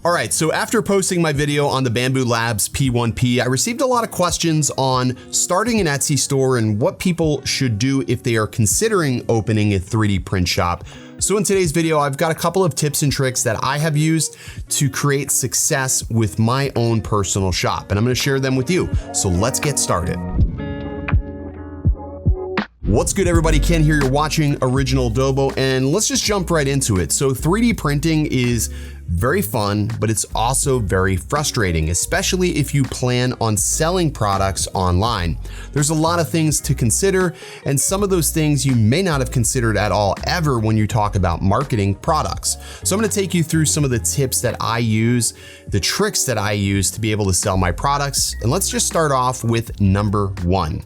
All right, so after posting my video on the Bamboo Labs P1P, I received a lot of questions on starting an Etsy store and what people should do if they are considering opening a 3D print shop. So in today's video, I've got a couple of tips and tricks that I have used to create success with my own personal shop, and I'm gonna share them with you. So let's get started. What's good, everybody? Ken here, you're watching OriginaldoBo, and let's just jump right into it. So 3D printing is very fun, but it's also very frustrating, especially if you plan on selling products online. There's a lot of things to consider, and some of those things you may not have considered at all ever when you talk about marketing products. So I'm gonna take you through some of the tips that I use, the tricks that I use to be able to sell my products. And let's just start off with number one.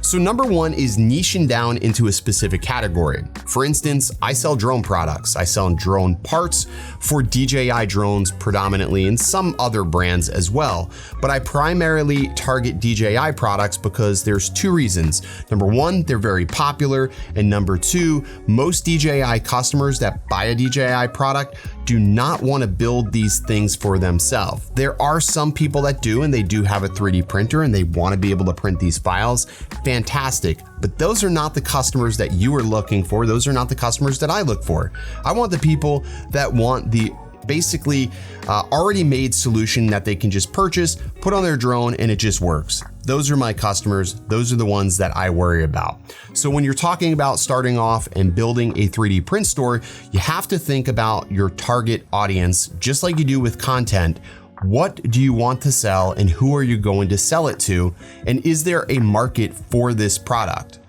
So number one is niching down into a specific category. For instance, I sell drone products. I sell drone parts for DJI drones predominantly, and some other brands as well. But I primarily target DJI products because there's two reasons. Number one, they're very popular. And number two, most DJI customers that buy a DJI product do not want to build these things for themselves. There are some people that do, and they do have a 3D printer and they want to be able to print these files. Fantastic. But those are not the customers that you are looking for. Those are not the customers that I look for. I want the people that want the basically already made solution that they can just purchase, put on their drone, and it just works. Those are my customers. Those are the ones that I worry about. So when you're talking about starting off and building a 3D print store, you have to think about your target audience, just like you do with content. What do you want to sell, and who are you going to sell it to? And is there a market for this product?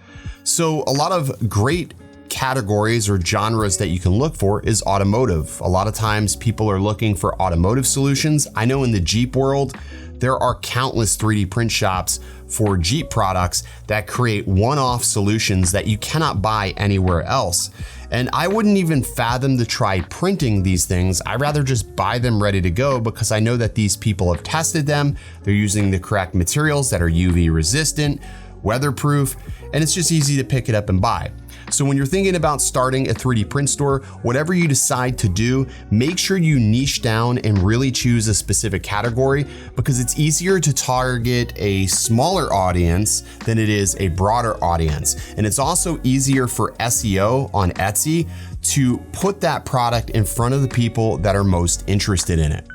So a lot of great categories or genres that you can look for is automotive. A lot of times people are looking for automotive solutions. I know in the Jeep world, there are countless 3D print shops for Jeep products that create one-off solutions that you cannot buy anywhere else. And I wouldn't even fathom to try printing these things. I'd rather just buy them ready to go because I know that these people have tested them. They're using the correct materials that are UV resistant, weatherproof, and it's just easy to pick it up and buy. So when you're thinking about starting a 3D print store, whatever you decide to do, make sure you niche down and really choose a specific category, because it's easier to target a smaller audience than it is a broader audience. And it's also easier for SEO on Etsy to put that product in front of the people that are most interested in it.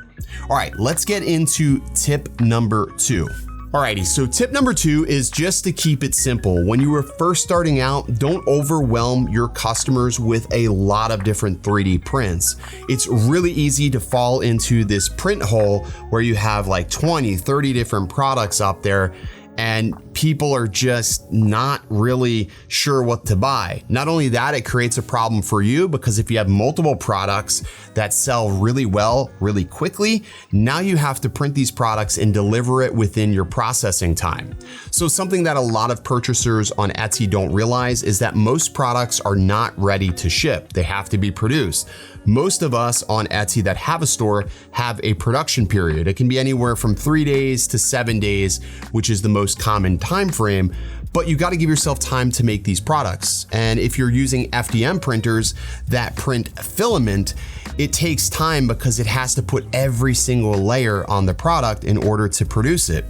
All right, let's get into tip number two. Alrighty, so tip number two is just to keep it simple. When you are first starting out, don't overwhelm your customers with a lot of different 3D prints. It's really easy to fall into this print hole where you have like 20, 30 different products up there, and people are just not really sure what to buy. Not only that, it creates a problem for you, because if you have multiple products that sell really well, really quickly, now you have to print these products and deliver it within your processing time. So something that a lot of purchasers on Etsy don't realize is that most products are not ready to ship. They have to be produced. Most of us on Etsy that have a store have a production period. It can be anywhere from 3 days to 7 days, which is the most common time frame, but you got to give yourself time to make these products. And if you're using FDM printers that print filament, it takes time because it has to put every single layer on the product in order to produce it.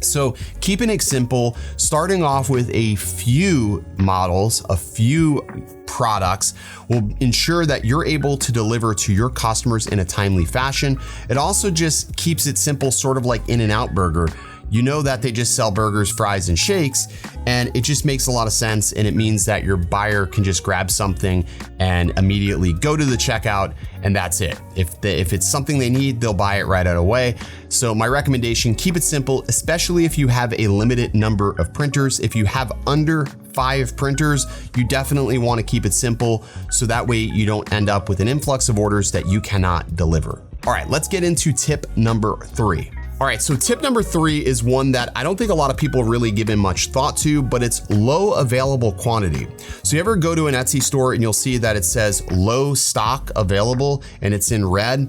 So keeping it simple, starting off with a few models, a few products will ensure that you're able to deliver to your customers in a timely fashion. It also just keeps it simple, sort of like In-N-Out Burger. You know that they just sell burgers, fries, and shakes, and it just makes a lot of sense, and it means that your buyer can just grab something and immediately go to the checkout, and that's it. If it's something they need, they'll buy it right out away. So my recommendation, keep it simple, especially if you have a limited number of printers. If you have under 5 printers, you definitely want to keep it simple, so that way you don't end up with an influx of orders that you cannot deliver. All right, let's get into tip number 3. All right, so tip number 3 is one that I don't think a lot of people really give in much thought to, but it's low available quantity. So you ever go to an Etsy store and you'll see that it says low stock available and it's in red?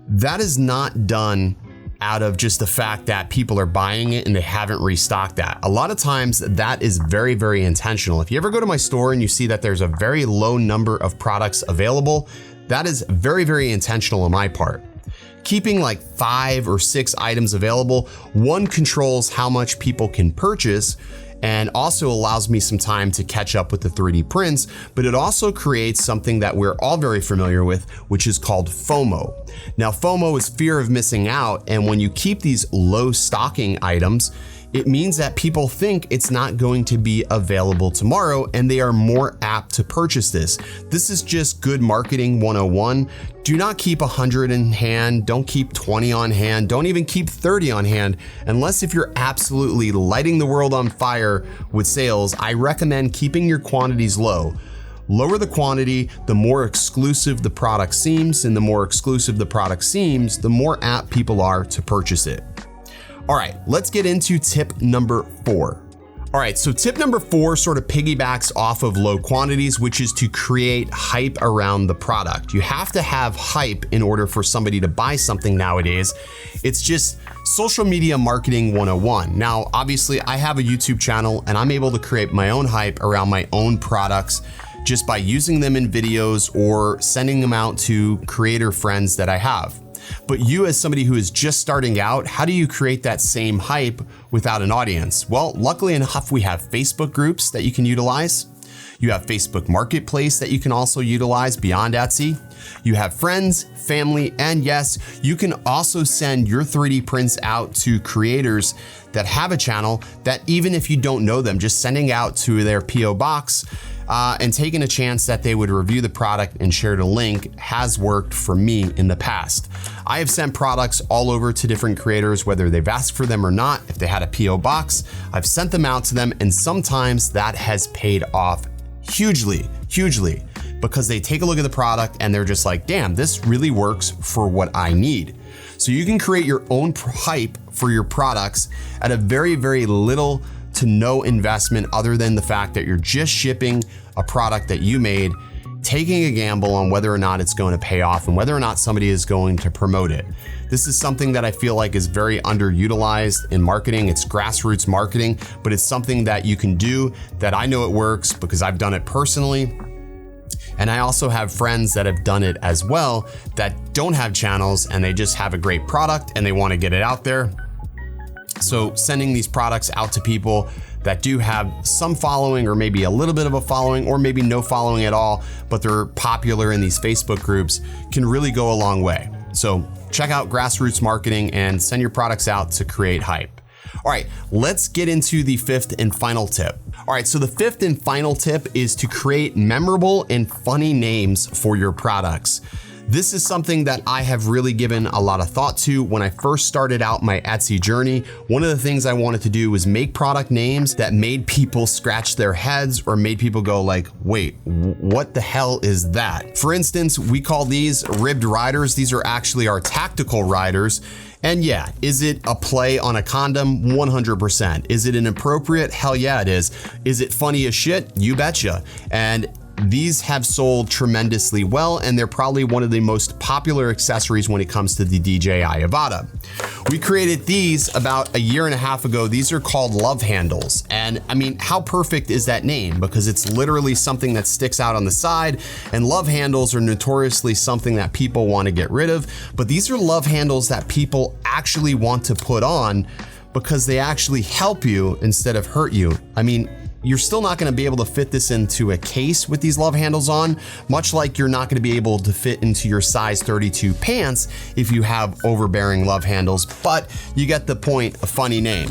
That is not done out of just the fact that people are buying it and they haven't restocked that. A lot of times that is very, very intentional. If you ever go to my store and you see that there's a very low number of products available, that is very, very intentional on my part. keeping like 5 or 6 items available, one, controls how much people can purchase and also allows me some time to catch up with the 3D prints, but it also creates something that we're all very familiar with, which is called FOMO. Now, FOMO is fear of missing out, and when you keep these low stocking items, it means that people think it's not going to be available tomorrow and they are more apt to purchase this. This is just good marketing 101. Do not keep 100 in hand, don't keep 20 on hand, don't even keep 30 on hand, unless if you're absolutely lighting the world on fire with sales. I recommend keeping your quantities low. Lower the quantity, the more exclusive the product seems, and the more exclusive the product seems, the more apt people are to purchase it. All right, let's get into tip number 4. All right, so tip number 4 sort of piggybacks off of low quantities, which is to create hype around the product. You have to have hype in order for somebody to buy something nowadays. It's just social media marketing 101. Now, obviously, I have a YouTube channel and I'm able to create my own hype around my own products just by using them in videos or sending them out to creator friends that I have. But you, as somebody who is just starting out, how do you create that same hype without an audience? Well, luckily enough, we have Facebook groups that you can utilize. You have Facebook Marketplace that you can also utilize beyond Etsy. You have friends, family, and yes, you can also send your 3D prints out to creators that have a channel that even if you don't know them, just sending out to their PO box and taking a chance that they would review the product and share the link has worked for me in the past. I have sent products all over to different creators, whether they've asked for them or not. If they had a PO box, I've sent them out to them, and sometimes that has paid off hugely, because they take a look at the product and they're just like, damn, this really works for what I need. So you can create your own hype for your products at a very, very little to no investment other than the fact that you're just shipping a product that you made, taking a gamble on whether or not it's going to pay off and whether or not somebody is going to promote it. This is something that I feel like is very underutilized in marketing. It's grassroots marketing, but it's something that you can do that I know it works because I've done it personally. And I also have friends that have done it as well that don't have channels and they just have a great product and they want to get it out there. So sending these products out to people that do have some following or maybe a little bit of a following or maybe no following at all, but they're popular in these Facebook groups can really go a long way. So check out grassroots marketing and send your products out to create hype. All right, let's get into the 5th and final tip. All right, so the 5th and final tip is to create memorable and funny names for your products. This is something that I have really given a lot of thought to when I first started out my Etsy journey. One of the things I wanted to do was make product names that made people scratch their heads or made people go like, wait, what the hell is that? For instance, we call these ribbed riders. These are actually our tactical riders. And yeah, is it a play on a condom? 100%. Is it inappropriate? Hell yeah, it is. Is it funny as shit? You betcha. And these have sold tremendously well, and they're probably one of the most popular accessories when it comes to the DJI Avata. We created these about a year and a half ago. These are called love handles. And I mean, how perfect is that name? Because it's literally something that sticks out on the side, and love handles are notoriously something that people want to get rid of. But these are love handles that people actually want to put on because they actually help you instead of hurt you. I mean, you're still not going to be able to fit this into a case with these love handles on, much like you're not going to be able to fit into your size 32 pants if you have overbearing love handles, but you get the point, a funny name.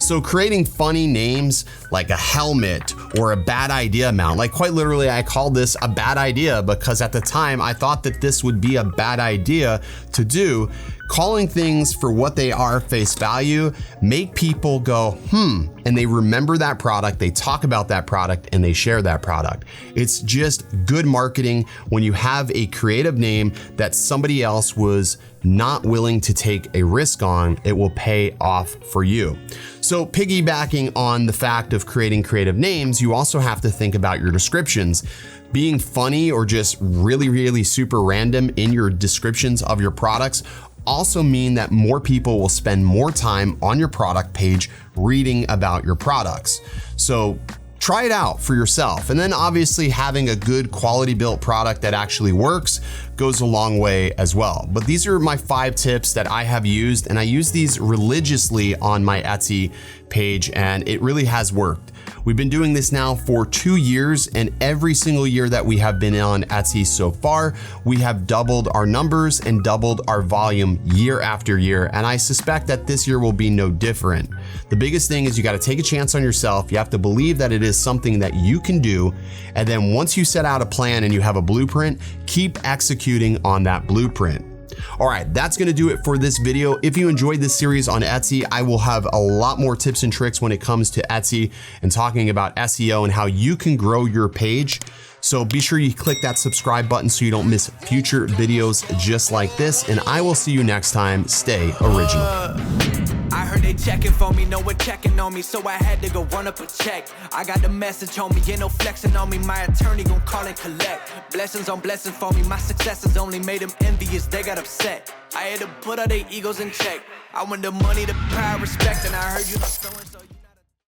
So creating funny names like a helmet or a bad idea mount, like quite literally I called this a bad idea because at the time I thought that this would be a bad idea to do. Calling things for what they are face value make people go, and they remember that product, they talk about that product, and they share that product. It's just good marketing when you have a creative name that somebody else was not willing to take a risk on. It will pay off for you. So piggybacking on the fact of creating creative names, you also have to think about your descriptions. Being funny or just really super random in your descriptions of your products also mean that more people will spend more time on your product page reading about your products. So try it out for yourself. And then obviously having a good quality built product that actually works goes a long way as well. But these are my 5 tips that I have used, and I use these religiously on my Etsy page, and it really has worked. We've been doing this now for 2 years, and every single year that we have been on Etsy so far, we have doubled our numbers and doubled our volume year after year, and I suspect that this year will be no different. The biggest thing is you got to take a chance on yourself. You have to believe that it is something that you can do, and then once you set out a plan and you have a blueprint, keep executing on that blueprint. All right, that's gonna do it for this video. If you enjoyed this series on Etsy, I will have a lot more tips and tricks when it comes to Etsy and talking about SEO and how you can grow your page. So be sure you click that subscribe button so you don't miss future videos just like this, and I will see you next time. Stay original. I heard they checking for me, no one checking on me, so I had to go run up a check. I got the message on me, ain't no flexing on me, my attorney gon' call and collect. Blessings on blessings for me, my successes only made them envious, they got upset. I had to put all their egos in check. I want the money, the power, respect, and I heard you not throwing so